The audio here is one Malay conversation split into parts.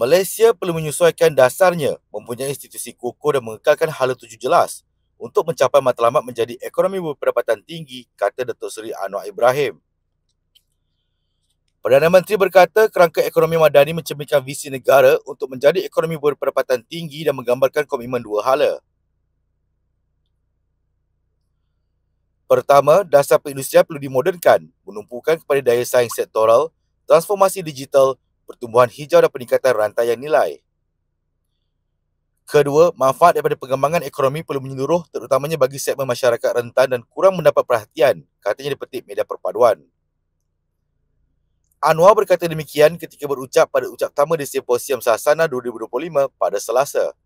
Malaysia perlu menyesuaikan dasarnya, mempunyai institusi kukuh dan mengekalkan hala tuju jelas untuk mencapai matlamat menjadi ekonomi berpendapatan tinggi, kata Datuk Seri Anwar Ibrahim. Perdana Menteri berkata kerangka ekonomi madani mencerminkan visi negara untuk menjadi ekonomi berpendapatan tinggi dan menggambarkan komitmen dua hala. Pertama, dasar perindustrian perlu dimodernkan, menumpukan kepada daya saing sektoral, transformasi digital, pertumbuhan hijau dan peningkatan rantaian nilai. Kedua, manfaat daripada pengembangan ekonomi perlu menyeluruh terutamanya bagi segmen masyarakat rentan dan kurang mendapat perhatian, katanya dipetik media perpaduan. Anwar berkata demikian ketika berucap pada ucap pertama di Simposium Sahasana 2025 pada Selasa.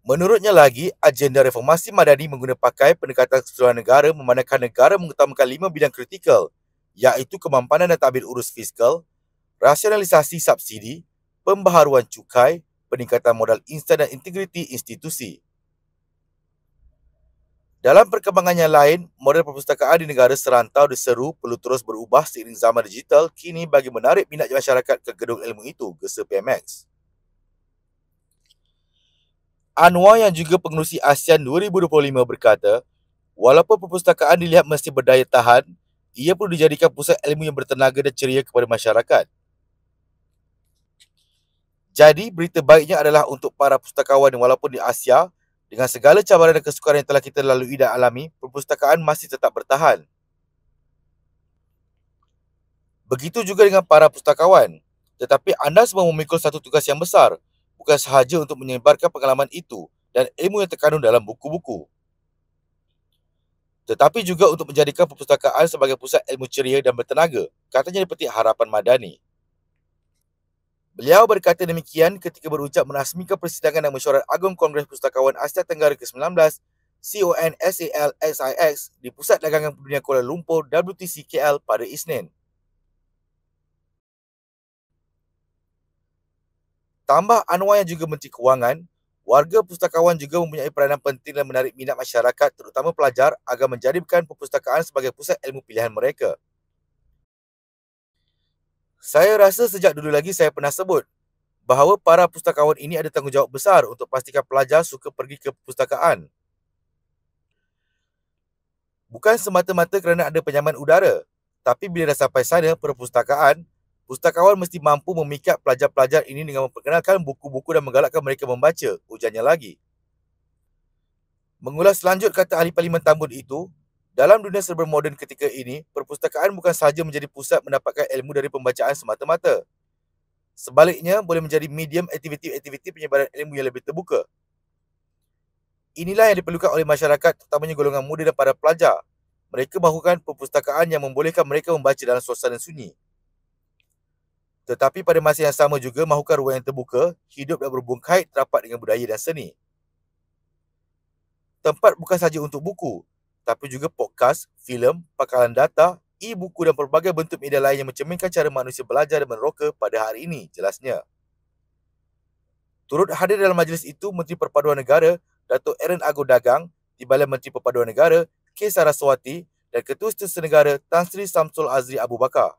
Menurutnya lagi, agenda reformasi madani menggunakan pakai pendekatan keseluruhan negara memandangkan negara mengutamakan 5 bidang kritikal, iaitu kemampanan dan tadbir urus fiskal, rasionalisasi subsidi, pembaharuan cukai, peningkatan modal instan dan integriti institusi. Dalam perkembangan yang lain, model perpustakaan di negara serantau diseru perlu terus berubah seiring zaman digital kini bagi menarik minat masyarakat ke gedung ilmu itu, gesa PMX. Anwar yang juga pengerusi ASEAN 2025 berkata, walaupun perpustakaan dilihat mesti berdaya tahan, ia perlu dijadikan pusat ilmu yang bertenaga dan ceria kepada masyarakat. Jadi, berita baiknya adalah untuk para pustakawan walaupun di Asia, dengan segala cabaran dan kesukaran yang telah kita lalui dan alami, perpustakaan masih tetap bertahan. Begitu juga dengan para pustakawan. Tetapi anda semua memikul satu tugas yang besar, bukan sahaja untuk menyebarkan pengalaman itu dan ilmu yang terkandung dalam buku-buku, tetapi juga untuk menjadikan perpustakaan sebagai pusat ilmu ceria dan bertenaga, katanya dipetik Harapan Madani. Beliau berkata demikian ketika berucap merasmikan persidangan dan mesyuarat Agung Kongres Pustakawan Asia Tenggara ke-19 CONSALSIX di Pusat Dagangan Dunia Kuala Lumpur WTC KL pada Isnin. Tambah Anwar yang juga Menteri Kewangan, warga pustakawan juga mempunyai peranan penting dalam menarik minat masyarakat terutama pelajar agar menjadikan perpustakaan sebagai pusat ilmu pilihan mereka. Saya rasa sejak dulu lagi saya pernah sebut bahawa para pustakawan ini ada tanggungjawab besar untuk pastikan pelajar suka pergi ke perpustakaan. Bukan semata-mata kerana ada penyaman udara, tapi bila dah sampai sana perpustakaan, pustakawan mesti mampu memikat pelajar-pelajar ini dengan memperkenalkan buku-buku dan menggalakkan mereka membaca, ujarnya lagi. Mengulas lanjut kata ahli Parlimen Tambun itu, dalam dunia serba moden ketika ini, perpustakaan bukan sahaja menjadi pusat mendapatkan ilmu dari pembacaan semata-mata. Sebaliknya, boleh menjadi medium aktiviti-aktiviti penyebaran ilmu yang lebih terbuka. Inilah yang diperlukan oleh masyarakat, terutamanya golongan muda dan para pelajar. Mereka mahukan perpustakaan yang membolehkan mereka membaca dalam suasana sunyi. Tetapi pada masa yang sama juga mahukan ruang yang terbuka, hidup dan berhubung kait rapat dengan budaya dan seni. Tempat bukan sahaja untuk buku, tapi juga podcast, filem, pakaran data, e-buku dan pelbagai bentuk media lain yang mencerminkan cara manusia belajar dan meneroka pada hari ini, jelasnya. Turut hadir dalam majlis itu Menteri Perpaduan Negara, Datuk Aaron Agor Dagang, Timbalan Menteri Perpaduan Negara, K. Saraswati dan Ketua Setiausaha Negara Tan Sri Samsul Azri Abu Bakar.